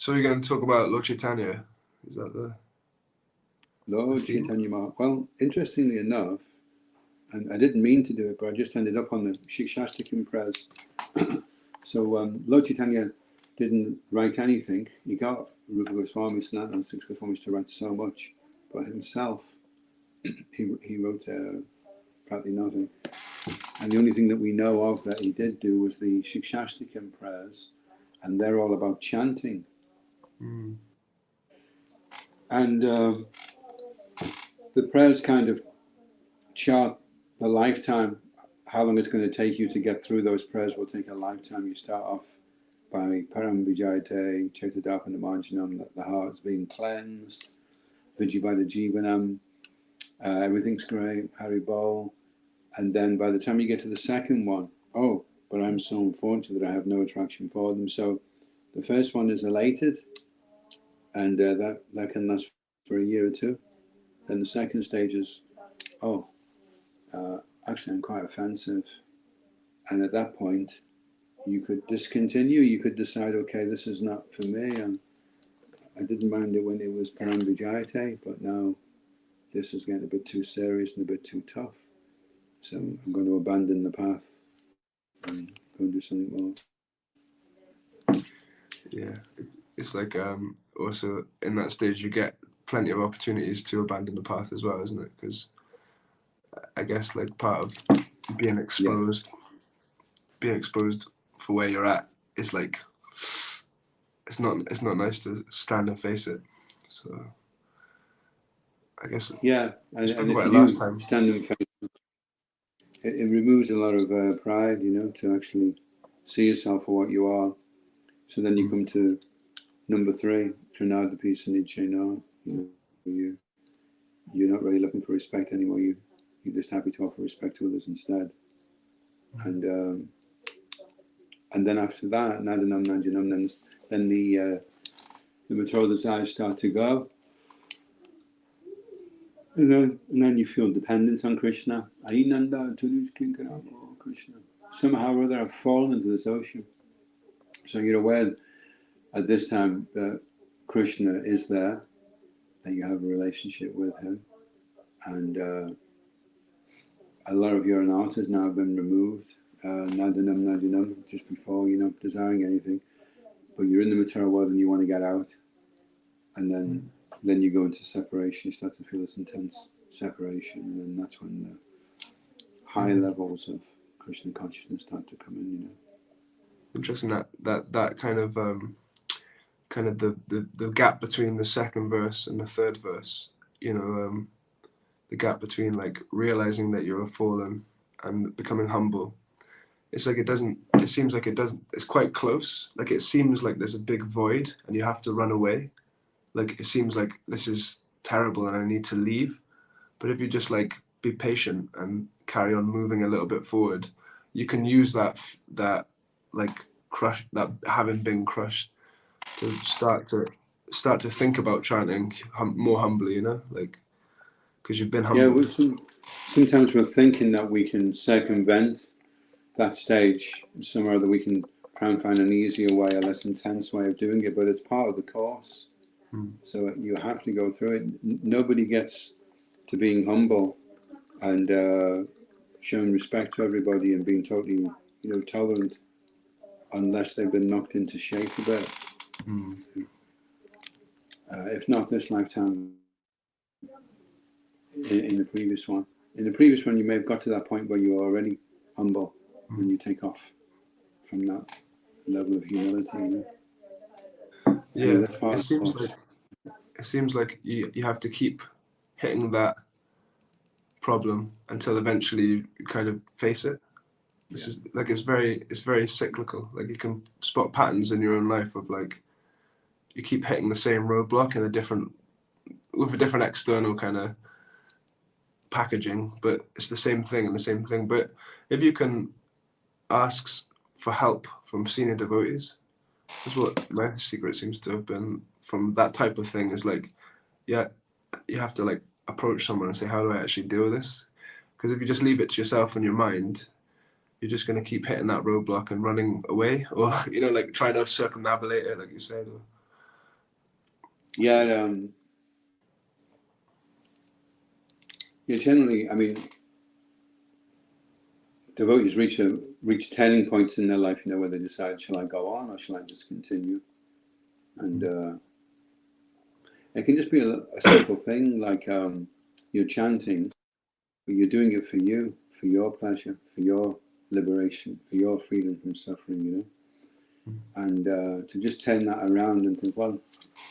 So we're going to talk about Lord Chaitanya. Is that the Lord Chaitanya Mahaprabhu? Well, interestingly enough, and I didn't mean to do it, but I just ended up on the Siksastakam prayers. So Lord Chaitanya didn't write anything. He got Rupa Goswami, Sanatana and Six Goswamis to write so much, but himself, he wrote practically nothing. And the only thing that we know of that he did do was the Siksastakam prayers, and they're all about chanting. Mm. And the prayers kind of chart the lifetime. How long it's going to take you to get through those prayers will take a lifetime. You start off by Param Vijayate, Chaitadapana Marjanam, that the heart is being cleansed, Vijivada Jivanam, everything's great, Hari Bol. And then by the time you get to the second one, oh, but I'm so unfortunate that I have no attraction for them. So the first one is elated, and that can last for a year or two. Then the second stage is, oh, actually I'm quite offensive. And at that point, you could discontinue. You could decide, okay, this is not for me. And I didn't mind it when it was Param Vijayate, but now this is getting a bit too serious and a bit too tough. So I'm going to abandon the path and go and do something more. Yeah, it's like also in that stage you get plenty of opportunities to abandon the path as well, isn't it? Because I guess like part of being exposed for where you're at is like it's not nice to stand and face it. So I guess and spoke if about it you last time. stand and face it removes a lot of pride, to actually see yourself for what you are. So then you come to number 3, Trinadapi Sanichena. You're not really looking for respect anymore. You're just happy to offer respect to others instead. And then after that, Nadanam Najanam, then the material desires start to go. And then you feel dependent on Krishna. Ainanda Tulus Kinkara, oh Krishna. Somehow or other I've fallen into this ocean. So you're aware at this time that Krishna is there, that you have a relationship with him. And a lot of your anarthas now have been removed. Nadanam Nadanam, just before, you're not desiring anything. But you're in the material world and you want to get out. And then you go into separation, you start to feel this intense separation, and then that's when the high levels of Krishna consciousness start to come in, Interesting that kind of the gap between the second verse and the third verse, the gap between like realizing that you're a fallen and becoming humble. It's like it's quite close. Like it seems like there's a big void and you have to run away. Like it seems like this is terrible and I need to leave. But if you just like be patient and carry on moving a little bit forward, you can use that like crush, that having been crushed, to start to think about chanting more humbly, like because you've been humbled. Yeah, sometimes we're thinking that we can circumvent that stage somewhere, that we can try and find an easier way, a less intense way of doing it, but it's part of the course. So you have to go through it. Nobody gets to being humble and showing respect to everybody and being totally, tolerant, unless they've been knocked into shape a bit. If not this lifetime, in the previous one. In the previous one, you may have got to that point where you are already humble and you take off from that level of humility. Yeah, it seems like you have to keep hitting that problem until eventually you kind of face it. This is like it's very cyclical. Like you can spot patterns in your own life of like you keep hitting the same roadblock with a different external kind of packaging, but it's the same thing. But if you can ask for help from senior devotees, that's what my secret seems to have been from that type of thing, is like, you have to like approach someone and say, how do I actually deal with this? Because if you just leave it to yourself and your mind, you're just going to keep hitting that roadblock and running away, or like trying to circumnavigate it, like you said. Yeah, generally, I mean, devotees reach turning points in their life, where they decide, shall I go on or shall I just continue? And it can just be a simple thing, like you're chanting, but you're doing it for you, for your pleasure, for your liberation, for your freedom from suffering, And to just turn that around and think, well,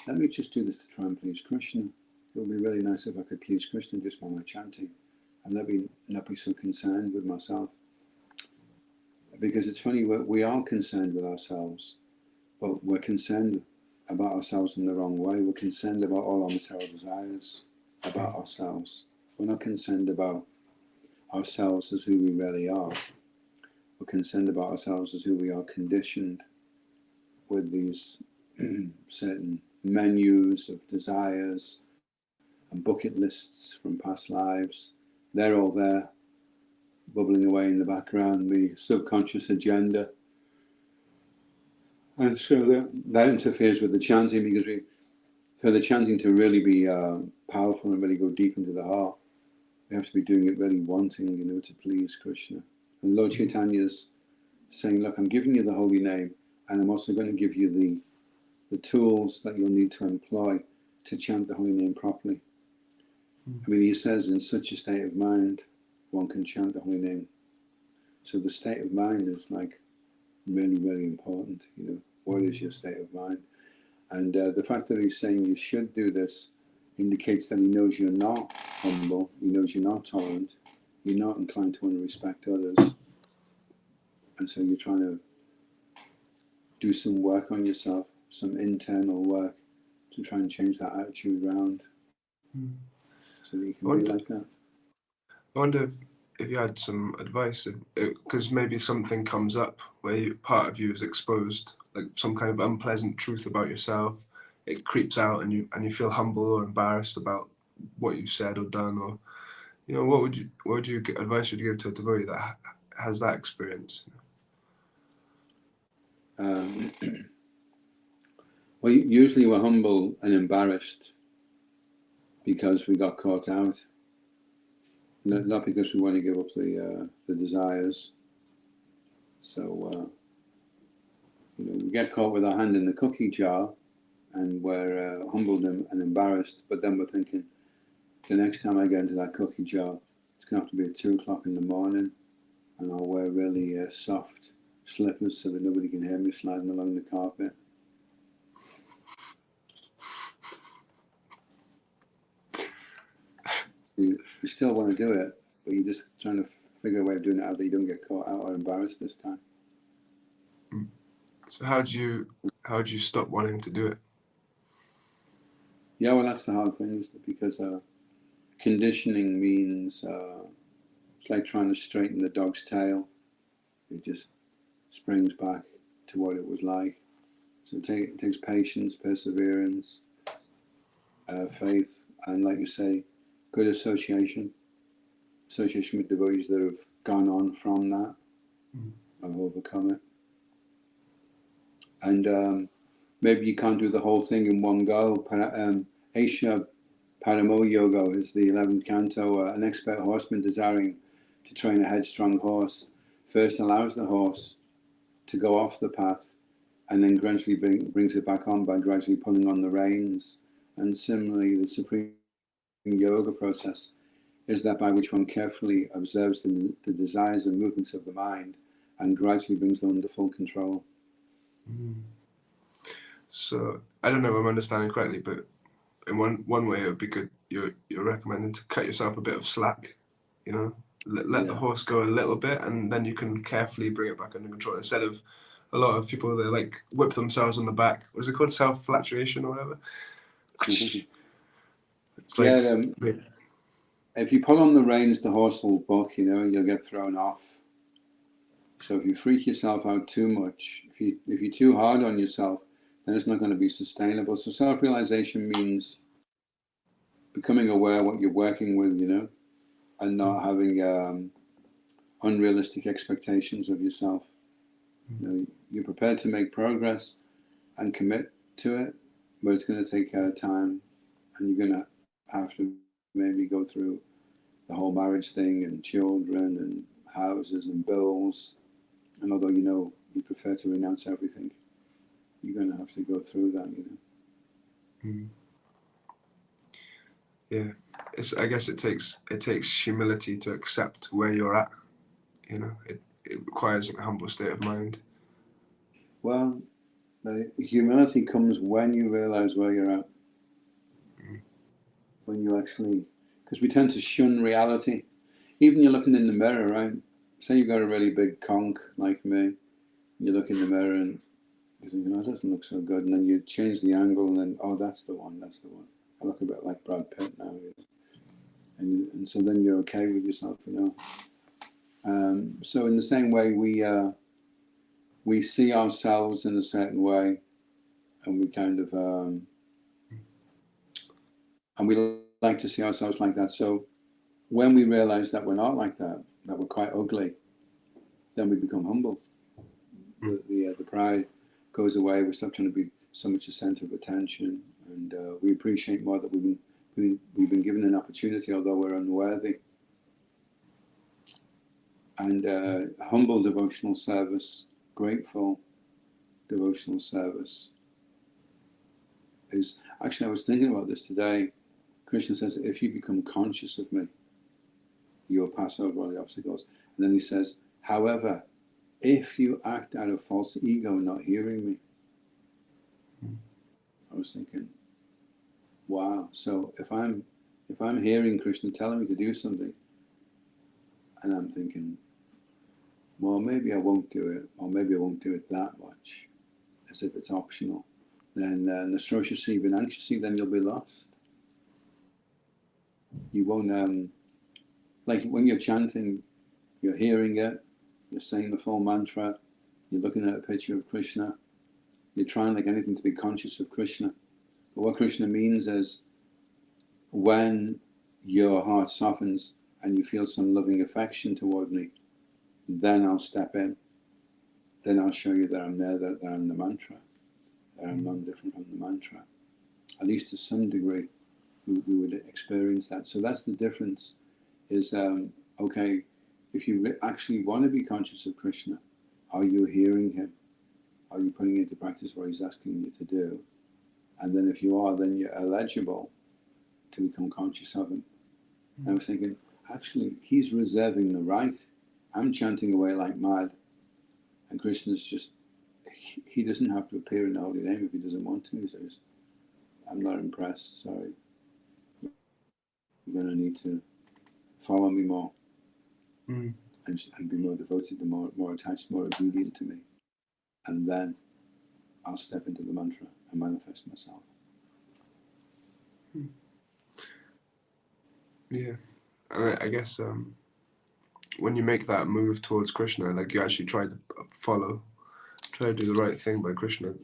let me just do this to try and please Krishna. It would be really nice if I could please Krishna just while I'm chanting, and not be so concerned with myself. Because it's funny, we are concerned with ourselves, but we're concerned about ourselves in the wrong way. We're concerned about all our material desires, about ourselves. We're not concerned about ourselves as who we really are. We're concerned about ourselves as who we are conditioned with these certain menus of desires and bucket lists from past lives. They're all there, bubbling away in the background, the subconscious agenda. And so that interferes with the chanting, because for the chanting to really be powerful and really go deep into the heart, we have to be doing it really wanting, to please Krishna. And Lord Chaitanya's saying, look, I'm giving you the holy name, and I'm also going to give you the tools that you'll need to employ to chant the holy name properly. I mean, he says, in such a state of mind, one can chant the holy name. So the state of mind is like really, really important. What is your state of mind? And the fact that he's saying you should do this indicates that he knows you're not humble, he knows you're not tolerant, you're not inclined to want to respect others. And so you're trying to do some work on yourself, some internal work, to try and change that attitude around, so that you can be like that. I wonder if you had some advice, because maybe something comes up where part of you is exposed, like some kind of unpleasant truth about yourself. It creeps out, and you feel humble or embarrassed about what you've said or done, or what advice would you give to a devotee that has that experience? Well, usually we're humble and embarrassed because we got caught out. Not because we want to give up the desires. So, we get caught with our hand in the cookie jar, and we're humbled and embarrassed, but then we're thinking, the next time I get into that cookie jar, it's going to have to be at 2 o'clock in the morning, and I'll wear really soft slippers so that nobody can hear me sliding along the carpet. You still want to do it, but you're just trying to figure a way of doing it out that you don't get caught out or embarrassed this time. So how do you stop wanting to do it? Yeah, well, that's the hard thing, isn't it? Because conditioning means it's like trying to straighten the dog's tail. It just springs back to what it was like. So it takes patience, perseverance, faith, and like you say, good association with devotees that have gone on from that, have overcome it. And maybe you can't do the whole thing in one go. Aisha Paramo Yoga is the 11th canto. An expert horseman desiring to train a headstrong horse first allows the horse to go off the path, and then gradually brings it back on by gradually pulling on the reins. And similarly, the Supreme Yoga process is that by which one carefully observes the desires and movements of the mind and gradually brings them under full control. So I don't know if I'm understanding correctly, but in one way it would be good. You're recommending to cut yourself a bit of slack, let the horse go a little bit, and then you can carefully bring it back under control. Instead of a lot of people that like whip themselves on the back. What is it called? Self-flatulation or whatever. It's like if you pull on the reins, the horse will buck, and you'll get thrown off. So if you freak yourself out too much, if you're too hard on yourself, then it's not going to be sustainable. So self-realization means becoming aware of what you're working with, and not having unrealistic expectations of yourself. You're prepared to make progress and commit to it, but it's going to take time, and you're going to have to maybe go through the whole marriage thing and children and houses and bills. And although you prefer to renounce everything, you're going to have to go through that, Yeah, I guess it takes humility to accept where you're at. It requires a humble state of mind. Well, the humility comes when you realize where you're at. When you actually, because we tend to shun reality. Even you're looking in the mirror, right? Say you've got a really big conch like me, and you look in the mirror and you think, it doesn't look so good. And then you change the angle and then, oh, that's the one. I look a bit like Brad Pitt now. And so then you're okay with yourself, So in the same way, we see ourselves in a certain way, and we kind of, and we like to see ourselves like that. So when we realize that we're not like that, that we're quite ugly, then we become humble. The pride goes away. We stop trying to be so much a center of attention, and we appreciate more that we've been given an opportunity, although we're unworthy. And humble devotional service, grateful devotional service is, actually, I was thinking about this today. Krishna says, if you become conscious of me, you'll pass over all the obstacles. And then he says, however, if you act out of false ego, not hearing me. I was thinking, wow. So if I'm hearing Krishna telling me to do something, and I'm thinking, well, maybe I won't do it, or maybe I won't do it that much, as if it's optional, then nasroshasi vinanshasi, then you'll be lost. You won't, like when you're chanting, you're hearing it, you're saying the full mantra, you're looking at a picture of Krishna, you're trying like anything to be conscious of Krishna. But what Krishna means is, when your heart softens and you feel some loving affection toward me, then I'll step in. Then I'll show you that I'm there, that I'm the mantra, that I'm not different from the mantra. At least to some degree, we would experience that. So that's the difference, is, okay, if you actually want to be conscious of Krishna, are you hearing him? Are you putting into practice what he's asking you to do? And then if you are, then you're eligible to become conscious of him. I was thinking, actually, he's reserving the right. I'm chanting away like mad, and Krishna's just, he doesn't have to appear in the holy name if he doesn't want to. He says, I'm not impressed, sorry. You're going to need to follow me more and be more devoted, more attached, more obedient to me. And then I'll step into the mantra and manifest myself. Yeah, I guess when you make that move towards Krishna, like you actually try to do the right thing by Krishna,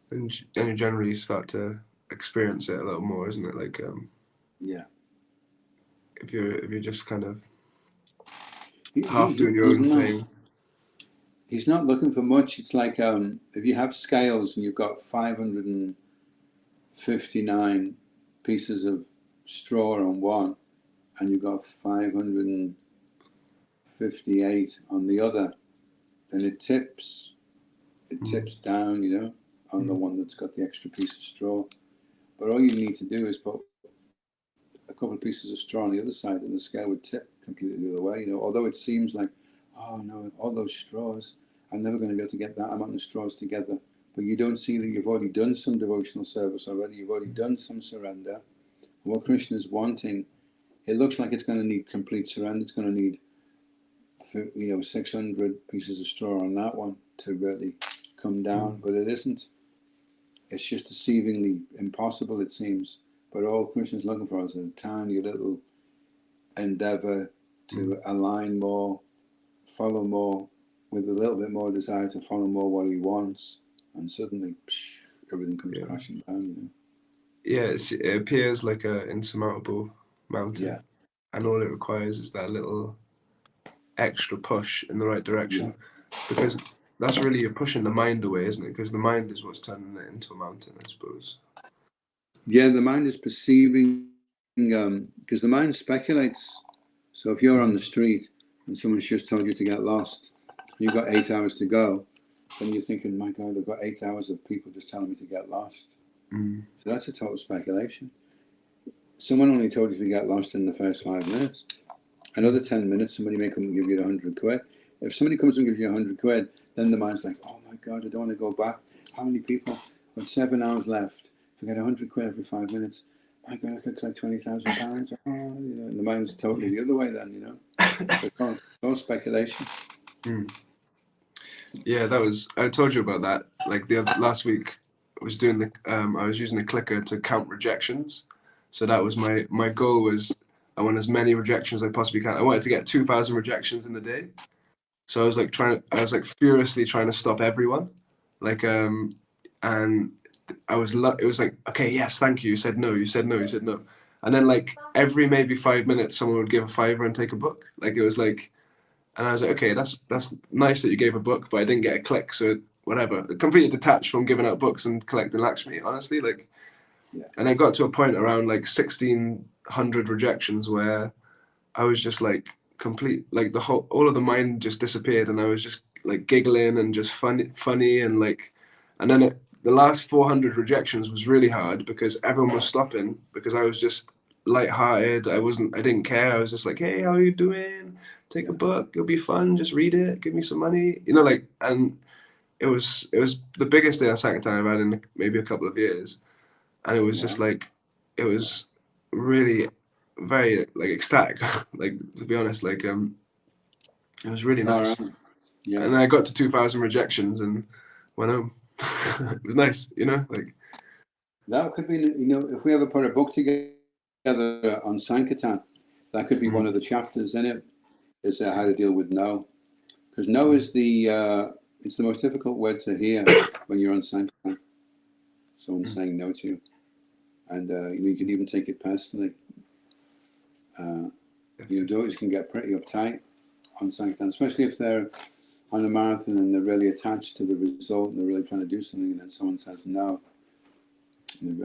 then you generally start to experience it a little more, isn't it? Like, yeah. If you're just kind of half doing your own thing. He's not looking for much. It's like if you have scales and you've got 559 pieces of straw on one, and you've got 558 on the other, then it tips down, on the one that's got the extra piece of straw. But all you need to do is put a couple of pieces of straw on the other side, and the scale would tip completely the other way. Although it seems like, oh no, all those straws, I'm never going to be able to get that amount of straws together. But you don't see that you've already done some devotional service already. You've already done some surrender. What Krishna is wanting, it looks like it's going to need complete surrender. It's going to need, 600 pieces of straw on that one to really come down. But it isn't. It's just deceivingly impossible, it seems. But all Krishna's looking for is a tiny little endeavor to align more, follow more, with a little bit more desire to follow more what he wants, and suddenly everything comes crashing down. Yeah, it appears like an insurmountable mountain. Yeah. And all it requires is that little extra push in the right direction. Yeah. that's really, you're pushing the mind away, isn't it? Because the mind is what's turning it into a mountain, I suppose. Yeah, the mind is perceiving, because the mind speculates. So if you're on the street and someone's just told you to get lost, you've got 8 hours to go, then you're thinking, my God, I've got 8 hours of people just telling me to get lost. So that's a total speculation. Someone only told you to get lost in the first 5 minutes. Another 10 minutes, somebody may come and give you 100 quid. If somebody comes and gives you 100 quid, then the mind's like, oh my God, I don't want to go back. How many people? Got 7 hours left. If I get 100 quid every 5 minutes, my God, I could collect £20,000. Oh, and the mind's totally the other way then, It's all speculation. Yeah, I told you about that. Like last week, I was doing I was using the clicker to count rejections. So that was my goal was, I want as many rejections as I possibly can. I wanted to get 2,000 rejections in the day. So I was like furiously trying to stop everyone. Like, and it was like, okay, yes, thank you. You said no, you said no, you said no. And then like every maybe 5 minutes, someone would give a fiver and take a book. Like it was like, and I was like, okay, that's nice that you gave a book, but I didn't get a click, so whatever. Completely detached from giving out books and collecting Lakshmi, honestly. Like, Yeah. And I got to a point around like 1,600 rejections where I was just like like all of the mind just disappeared, and I was just like giggling and just funny and like, and then the last 400 rejections was really hard because everyone was stopping because I was just lighthearted. I didn't care. I was just like, hey, how are you doing? Take a book. It'll be fun. Just read it. Give me some money. And it was the biggest day of Sankirtan I've had in maybe a couple of years, and it was just like, it was really very like ecstatic. Like, to be honest, like it was really nice. Right. Yeah. And then I got to 2,000 rejections and went home. It was nice, like. That could be, if we ever put a book together on Sankirtan, that could be one of the chapters in it, is how to deal with no. Because no is it's the most difficult word to hear when you're on Sankirtan. Someone saying no to you. And you can even take it personally. Devotees can get pretty uptight on Sankirtan, especially if they're on a marathon and they're really attached to the result and they're really trying to do something, and then someone says no. And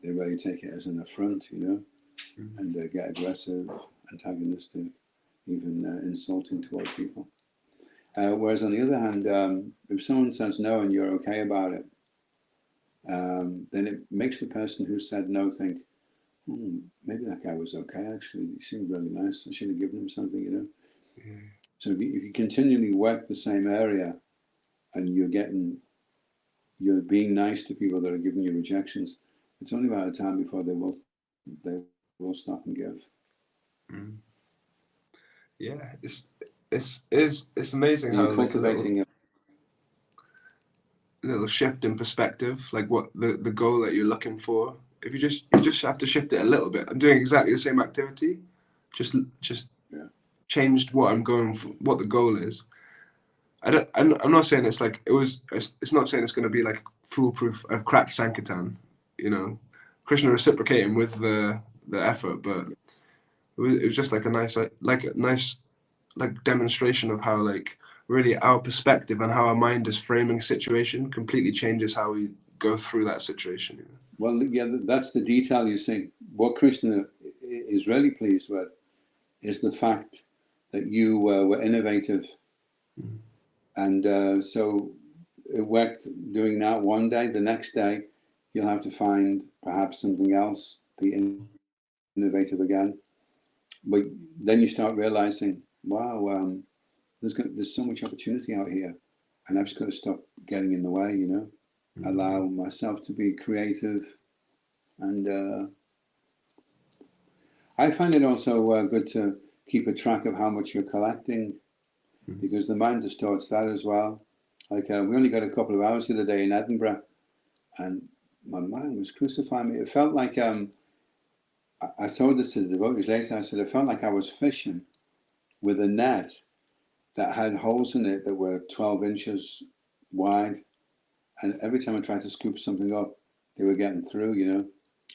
they really take it as an affront, and get aggressive, antagonistic, even insulting toward people. Whereas on the other hand, if someone says no and you're okay about it, then it makes the person who said no think, maybe that guy was okay, actually. He seemed really nice. I should have given him something, Yeah. So if you continually work the same area and you're being nice to people that are giving you rejections, it's only about a time before they will stop and give. Yeah, it's amazing how cultivating like a little shift in perspective, like what the goal that you're looking for. If you just have to shift it a little bit. I'm doing exactly the same activity, just changed what I'm going for, what the goal is. I'm not saying it's like it's not saying it's going to be like foolproof. I've cracked Sankirtan, Krishna reciprocating with the effort, but it was just like a nice demonstration of how like really our perspective and how our mind is framing a situation completely changes how we go through that situation. Well, yeah, that's the detail you see. What Krishna is really pleased with is the fact that you were innovative. And so it worked doing that one day. The next day, you'll have to find perhaps something else, be innovative again. But then you start realizing, wow, there's so much opportunity out here, and I've just got to stop getting in the way, allow myself to be creative. And I find it also good to keep a track of how much you're collecting, because the mind distorts that as well. Like we only got a couple of hours the other day in Edinburgh, and my mind was crucifying me. It felt like I told this to the devotees later. I said it felt like I was fishing with a net that had holes in it that were 12 inches wide, and every time I tried to scoop something up, they were getting through,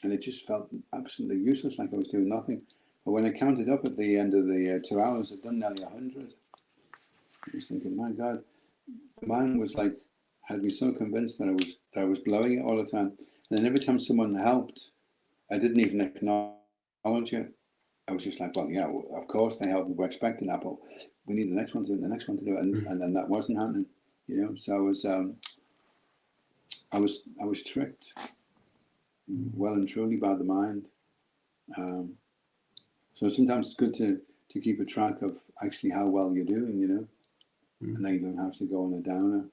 and it just felt absolutely useless, like I was doing nothing. But when I counted up at the end of the 2 hours, I'd done nearly 100. I was thinking, my God, the mind was like, had me so convinced that I was blowing it all the time. And then every time someone helped, I didn't even acknowledge it. I was just like, well, yeah, of course they helped. We're expecting that, but we need the next one to do it, the next one to do it, and then that wasn't happening. So I was tricked, well and truly, by the mind. So sometimes it's good to keep a track of actually how well you're doing, and then you don't have to go on a downer.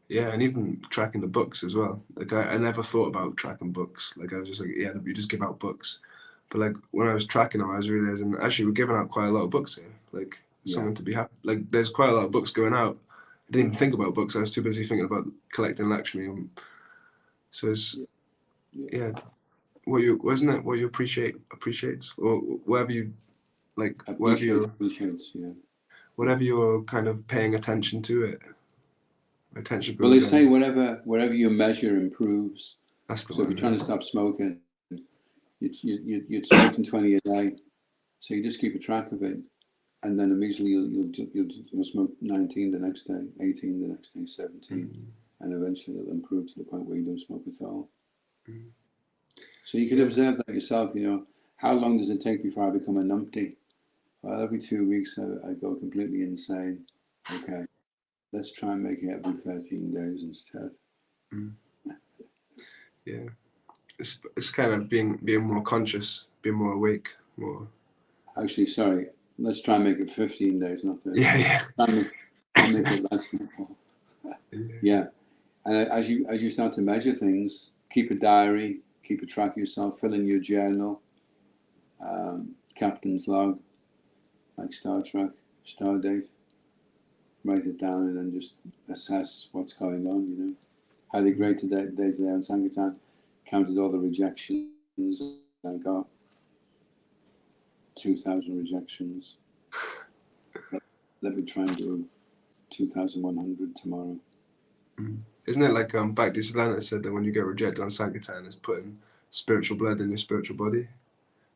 Yeah, and even tracking the books as well. Like I never thought about tracking books. Like I was just like, yeah, you just give out books. But like when I was tracking them, I was realizing actually we're giving out quite a lot of books here. Like something to be happy. Like there's quite a lot of books going out. I didn't even think about books. I was too busy thinking about collecting Lakshmi. So it's what you appreciates, or whatever you like, whatever you're kind of paying attention to it. Attention. Well, they say whatever you measure improves. That's the so one, if you're trying to stop smoking, you're smoking 20 a day, so you just keep a track of it, and then immediately you'll smoke 19 the next day, 18 the next day, 17, and eventually it'll improve to the point where you don't smoke at all. So you can observe that yourself. How long does it take before I become a numpty? Well, every 2 weeks I go completely insane. Okay, let's try and make it every 13 days instead. Yeah, it's kind of being more conscious, being more awake, more. Actually, sorry. Let's try and make it 15 days, not 30. Yeah. I'll make it less than 4. Yeah, and as you start to measure things, keep a diary, keep a track of yourself, fill in your journal, captain's log, like Star Trek, star date. Write it down and then just assess what's going on. Had a great day today on Sankirtan. Counted all the rejections I got. 2,000 rejections. Let me try and do 2,100 tomorrow. Isn't it like Bhakta-rupa Dasa said that when you get rejected on Sankirtan, it's putting spiritual blood in your spiritual body?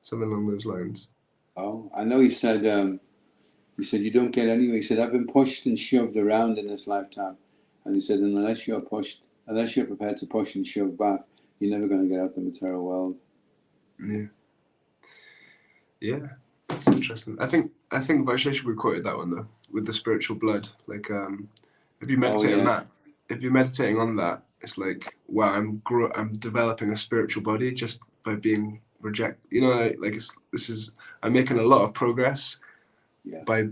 Something along those lines. Oh, I know he said you don't get anywhere. He said, I've been pushed and shoved around in this lifetime. And he said, unless you're prepared to push and shove back, you're never going to get out the material world. Yeah, that's interesting. I think Vaisheshwari quoted that one though, with the spiritual blood. Like, if you meditate on that, if you're meditating on that, it's like, wow, I'm developing a spiritual body just by being rejected. I'm making a lot of progress by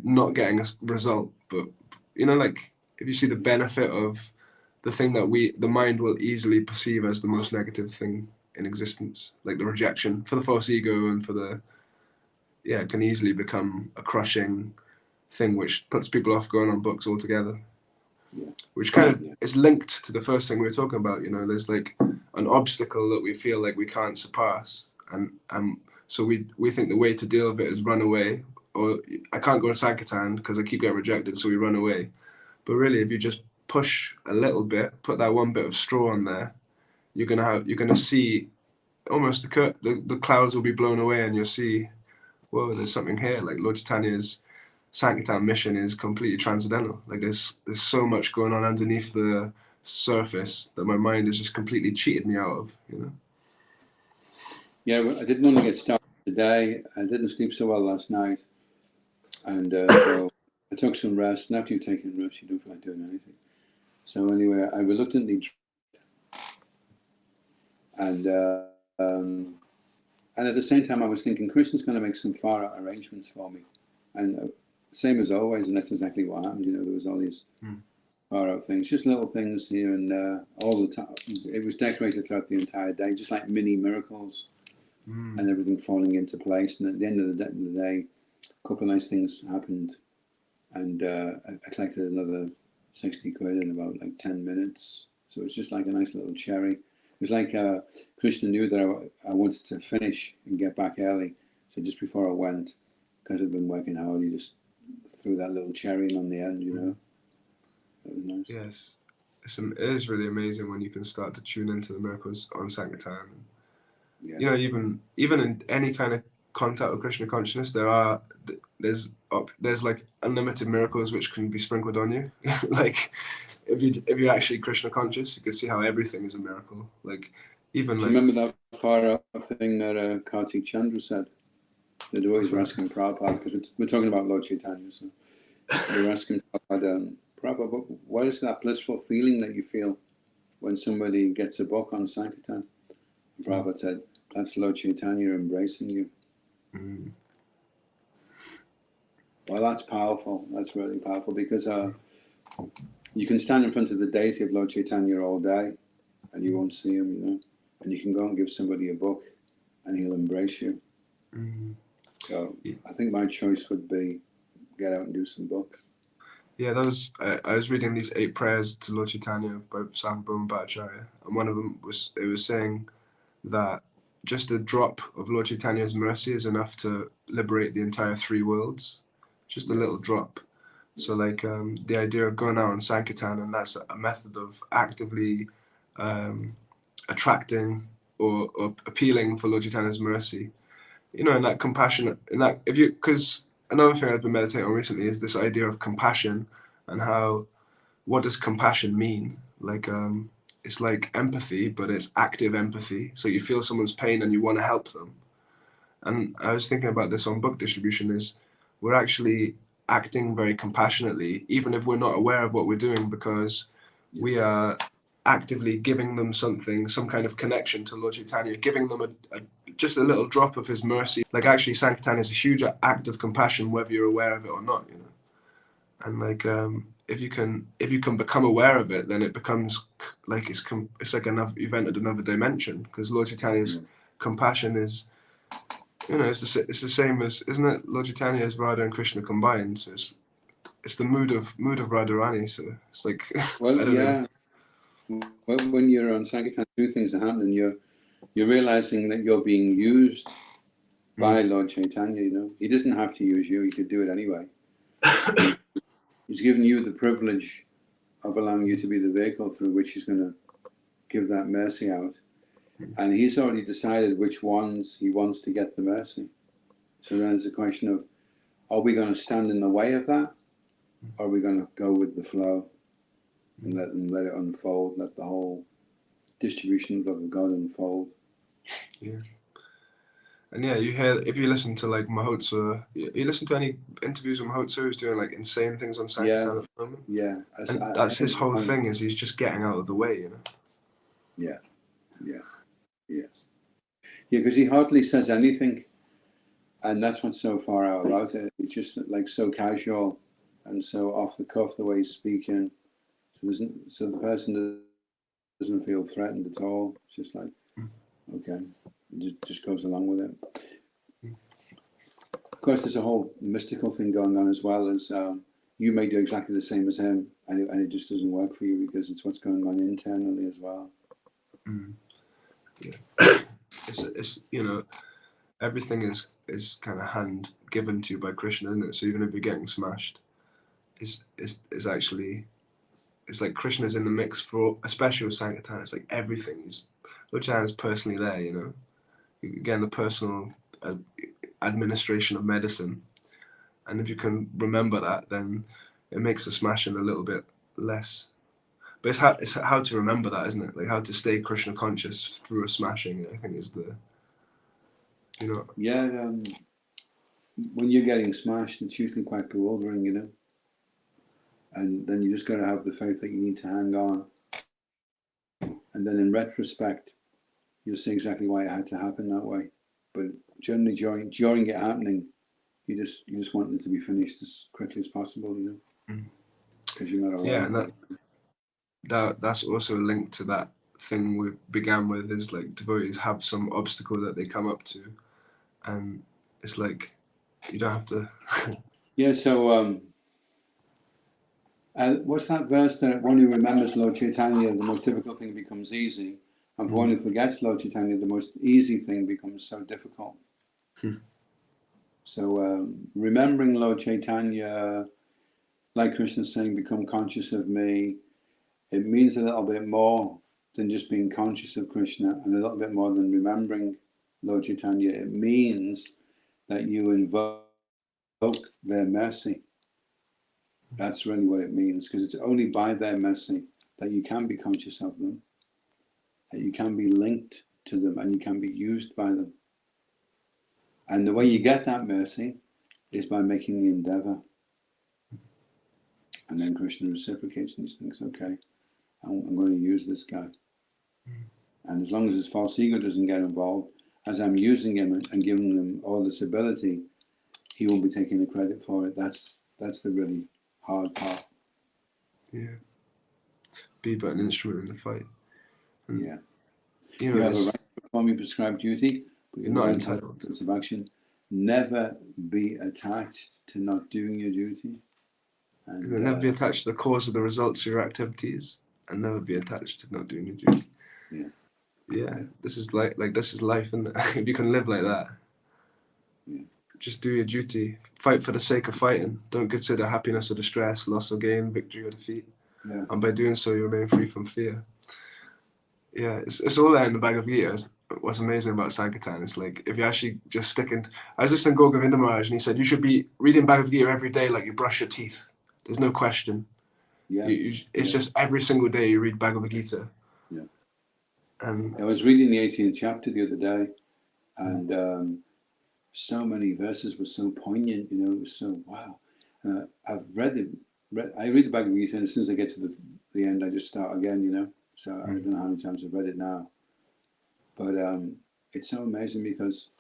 not getting a result. But if you see the benefit of the thing that the mind will easily perceive as the most negative thing in existence, like the rejection for the false ego and it can easily become a crushing thing which puts people off going on books altogether. Which kind of is linked to the first thing we were talking about. There's like an obstacle that we feel like we can't surpass, and so we think the way to deal with it is run away, or I can't go to Sankirtan because I keep getting rejected, so we run away. But really, if you just push a little bit, put that one bit of straw on there, you're gonna see almost the clouds will be blown away, and you'll see, whoa, there's something here. Like Lord Chaitanya's Sankirtan mission is completely transcendental. Like there's so much going on underneath the surface that my mind has just completely cheated me out of. Yeah, I didn't want to get started today. I didn't sleep so well last night, and so I took some rest. And after you've taken rest, you don't feel like doing anything. So anyway, I reluctantly and at the same time I was thinking Krishna's going to make some far out arrangements for me, and same as always, and that's exactly what happened. There was all these far out things, just little things here and there all the time. It was decorated throughout the entire day, just like mini miracles, and everything falling into place. And at the end of the day, a couple of nice things happened, and I collected another 60 quid in about like 10 minutes. So it was just like a nice little cherry. It was like Krishna knew that I wanted to finish and get back early. So just before I went, because I'd been working hard, he just threw that little cherry in on the end, That was nice. Yes. It is really amazing when you can start to tune into the miracles on Sankirtan. Yeah. Even in any kind of contact with Krishna consciousness, there's like unlimited miracles which can be sprinkled on you. Like if you're actually Krishna conscious, you can see how everything is a miracle. Like even Do you like, remember that far out thing that Kartik Chandra said? The devotees were asking Prabhupada, because we're talking about Lord Chaitanya, so they were asking Prabhupada, Prabhupada, what is that blissful feeling that you feel when somebody gets a book on Sankirtan? And Prabhupada said, that's Lord Chaitanya embracing you. mm, Well, that's powerful. That's really powerful, because you can stand in front of the deity of Lord Chaitanya all day and you won't see him, you know. And you can go and give somebody a book and he'll embrace you. mm. So I think my choice would be get out and do some books. Yeah, I was reading these 8 prayers to Lord Chaitanya by Mahāprabhu and Bhattacharya, and one of them was saying that just a drop of Lord Chaitanya's mercy is enough to liberate the entire 3 worlds. Just a little drop. So like the idea of going out on Sankirtan, and that's a method of actively attracting or appealing for Lord Chaitanya's mercy. You know, and that compassion, and that because another thing I've been meditating on recently is this idea of compassion, and how, what does compassion mean? Like it's like empathy, but it's active empathy. So you feel someone's pain and you want to help them. And I was thinking about this on book distribution, is we're actually acting very compassionately, even if we're not aware of what we're doing, because we are actively giving them something, some kind of connection to Lord Chaitanya, giving them just a little drop of his mercy. Like actually Sankirtan is a huge act of compassion, whether you're aware of it or not, you know. And like if you can become aware of it, then it becomes like it's like you've entered another dimension, because Lord Chaitanya's compassion is, you know, it's the same as, isn't it? Lord Chaitanya is Radha and Krishna combined, so it's the mood of Radharani. So it's like, well, I don't know. When you're on Sankirtan, 2 things are happening. You're realizing that you're being used by Lord Chaitanya. You know, he doesn't have to use you; he could do it anyway. He's given you the privilege of allowing you to be the vehicle through which he's going to give that mercy out. And he's already decided which ones he wants to get the mercy. So then it's a question of, are we going to stand in the way of that? Or are we going to go with the flow and let it unfold, let the whole distribution of God unfold? Yeah. And yeah, you hear, if you listen to like Mahotsa, you listen to any interviews with Mahotsa, who's doing like insane things on Sankirtan at the moment. Yeah. And that's his whole thing, is he's just getting out of the way, you know. Yeah. Yes. Yeah, because he hardly says anything, and that's what's so far out about it. It's just like so casual and so off the cuff the way he's speaking. So the person doesn't feel threatened at all. It's just like, okay, just goes along with it. Of course, there's a whole mystical thing going on as well, as you may do exactly the same as him, and it just doesn't work for you, because it's what's going on internally as well. Yeah. It's you know, everything is kind of hand given to you by Krishna, isn't it? So even if you're getting smashed, it's actually, it's like Krishna's in the mix for, especially with Sankirtan. It's like everything is, Lord Chaitanya's personally there, you know. Again, the personal administration of medicine, and if you can remember that, then it makes the smashing a little bit less. But it's how to remember that, isn't it? Like how to stay Krishna conscious through a smashing, I think, is the, you know. Yeah, when you're getting smashed, it's usually quite bewildering, you know. And then you just got to have the faith that you need to hang on. And then in retrospect, you'll see exactly why it had to happen that way. But generally during it happening, you just want it to be finished as quickly as possible, you know. Because you're not aware. Yeah, and that's also linked to that thing we began with, is like devotees have some obstacle that they come up to, and it's like you don't have to. Yeah, so what's that verse that one who remembers Lord Chaitanya, the most difficult thing becomes easy, and for one who forgets Lord Chaitanya, the most easy thing becomes so difficult. So remembering Lord Chaitanya, like Krishna's saying, become conscious of me, it means a little bit more than just being conscious of Krishna, and a little bit more than remembering Lord Chaitanya. It means that you invoke their mercy. That's really what it means, because it's only by their mercy that you can be conscious of them, that you can be linked to them, and you can be used by them. And the way you get that mercy is by making the endeavor. And then Krishna reciprocates these things. Okay, I'm going to use this guy. And as long as his false ego doesn't get involved, as I'm using him and giving him all this ability, he won't be taking the credit for it. That's the really hard part. Yeah. Be but an instrument in the fight. And, yeah. You have a right to perform your prescribed duty, but you're not entitled to of action. Never be attached to not doing your duty. And never be attached to the cause of the results of your activities, and never be attached to not doing your duty. Yeah. Yeah. This is like this is life, isn't it? If you can live like that. Yeah. Just do your duty. Fight for the sake of fighting. Don't consider happiness or distress, loss or gain, victory or defeat. Yeah. And by doing so, you remain free from fear. Yeah, it's all there in the Bhagavad Gita. What's amazing about Sankirtan is like, if you actually just stick into... I was listening to Govinda Maharaj, and he said, you should be reading Bhagavad Gita every day like you brush your teeth. There's no question. Yeah. It's just every single day you read Bhagavad Gita. Yeah. And I was reading the 18th chapter the other day, and so many verses were so poignant, it was so, wow. I've read I read the Bhagavad Gita, and as soon as I get to the end, I just start again, So I don't know how many times I've read it now. But it's so amazing, because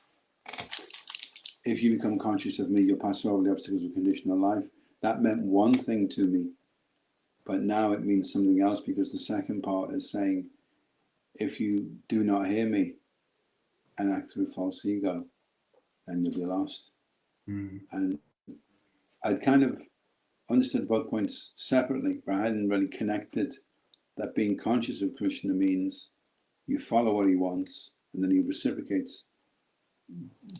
if you become conscious of me, you'll pass over the obstacles of conditional life. That meant one thing to me, but now it means something else, because the second part is saying, if you do not hear me and act through false ego, then you'll be lost. And I'd kind of understood both points separately, but I hadn't really connected that being conscious of Krishna means you follow what he wants, and then he reciprocates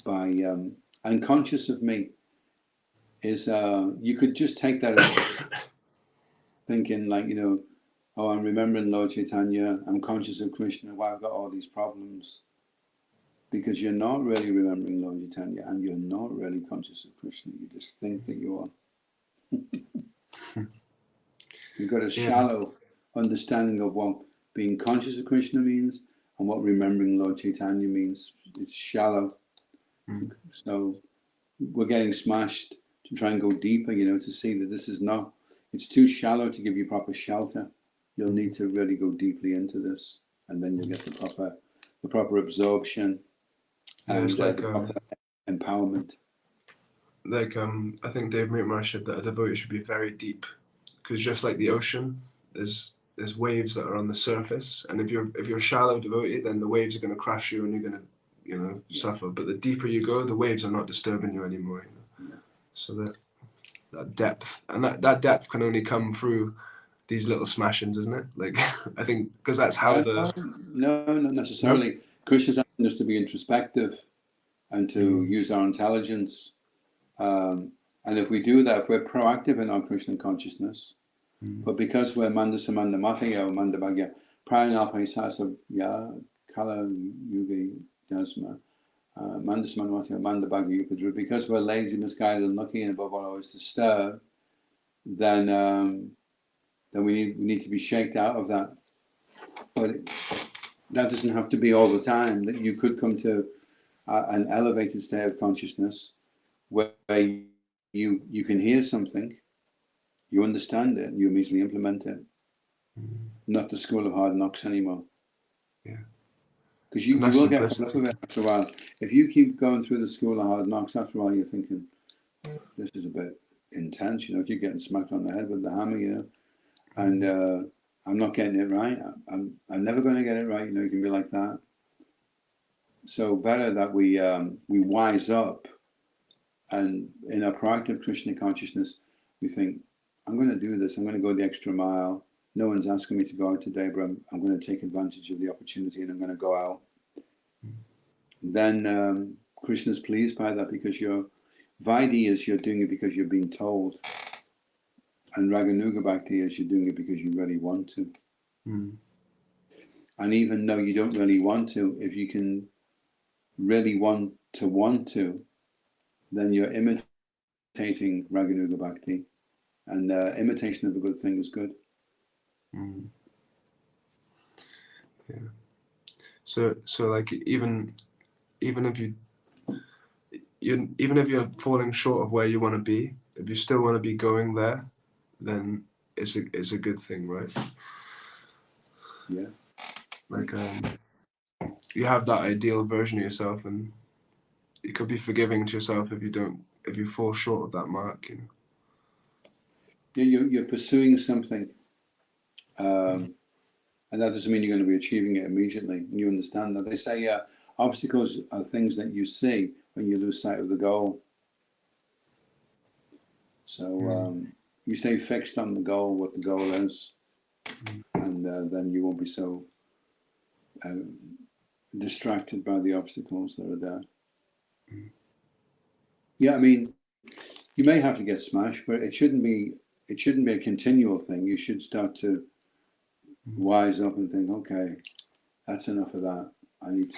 by unconscious of me is you could just take that as thinking like, oh, I'm remembering Lord Chaitanya, I'm conscious of Krishna, why I've got all these problems. Because you're not really remembering Lord Chaitanya, and you're not really conscious of Krishna. You just think that you are. You've got a shallow understanding of what being conscious of Krishna means and what remembering Lord Chaitanya means. It's shallow. So we're getting smashed to try and go deeper, to see that this is not, it's too shallow to give you proper shelter. You'll need to really go deeply into this, and then you'll get the proper absorption and it's like the proper empowerment. Like I think Dave Maharaj said that a devotee should be very deep, because just like the ocean, there's waves that are on the surface, and if you're a shallow devotee, then the waves are going to crash you, and you're going to suffer. But the deeper you go, the waves are not disturbing you anymore. So that depth, and that depth can only come through these little smashings, isn't it? Like I think because that's how no, not necessarily. No? Krishna's asking us to be introspective and to use our intelligence, and if we do that, if we're proactive in our Krishna consciousness. But because we're Mandasamanda Mataya or Mandabhagya, Prayanalpaisasa Ya Kala Yugi Dasma, Mandasamanda Mataya Mandabhagya Yupadru, because we're lazy, misguided, and looking above all always disturbed, then we need to be shaked out of that. But that doesn't have to be all the time. That you could come to an elevated state of consciousness where you can hear something, you understand it, you immediately implement it. Not the school of hard knocks anymore. Yeah. Because you will get fed up with it after a while. If you keep going through the school of hard knocks, after a while you're thinking, this is a bit intense, keep getting smacked on the head with the hammer, and I'm not getting it right. I'm never going to get it right, you can be like that. So better that we wise up, and in our proactive Krishna consciousness, we think, I'm going to do this. I'm going to go the extra mile. No one's asking me to go out today, but I'm going to take advantage of the opportunity, and I'm going to go out. Then Krishna's pleased by that, because your Vaidhi is you're doing it because you're being told, and Raganuga Bhakti is you're doing it because you really want to. And even though you don't really want to, if you can really want to, then you're imitating Raganuga Bhakti, and imitation of a good thing is good. Mm. Yeah. So like even if even if you're falling short of where you want to be, if you still want to be going there, then it's a good thing, right? Yeah. Like you have that ideal version of yourself, and you could be forgiving to yourself if you fall short of that mark, you know. You're pursuing something, and that doesn't mean you're going to be achieving it immediately. And you understand that. They say obstacles are things that you see when you lose sight of the goal. So you stay fixed on the goal, what the goal is, and then you won't be so distracted by the obstacles that are there. Yeah, I mean, you may have to get smashed, but it shouldn't be a continual thing. You should start to wise up and think, okay, that's enough of that. I need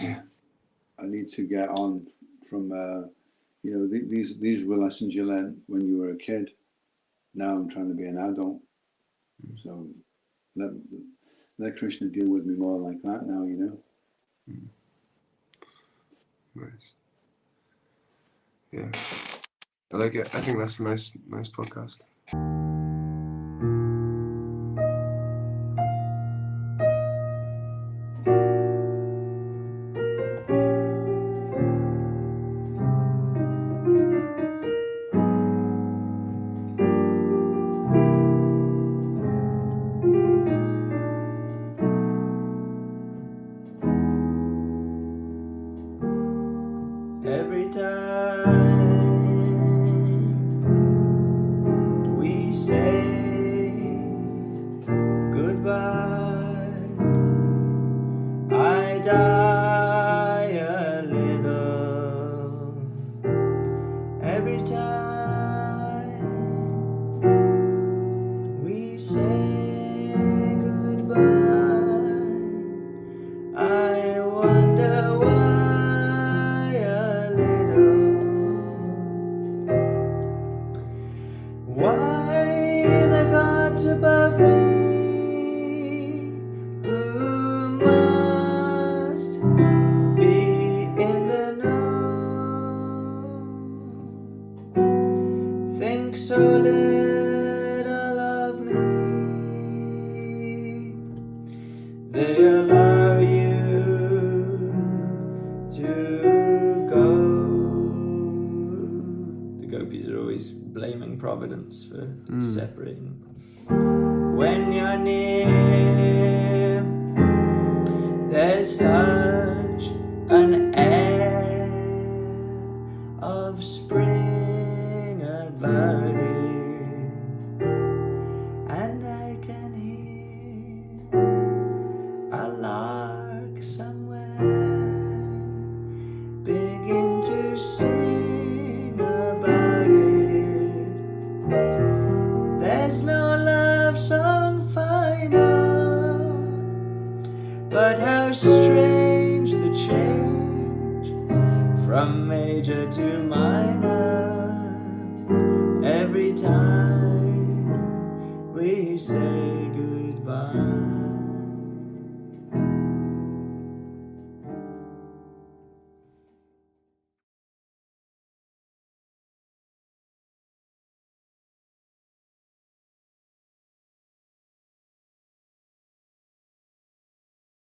to get on from these were lessons you learned when you were a kid. Now I'm trying to be an adult. So let Krishna deal with me more like that now, you know. Nice. Yeah, I like it. I think that's a nice podcast. Every time we say goodbye, I die a little. Every time we say goodbye, I wonder why a little. Why the gods above me, who must be in the know, think so little of me? They allow you to go. The gopis are always blaming Providence for separating. When you're near, there's such an air of spring about it, and I can hear a lark somewhere begin to sing about it. There's no love song final, but how strange the change from major to minor every time we say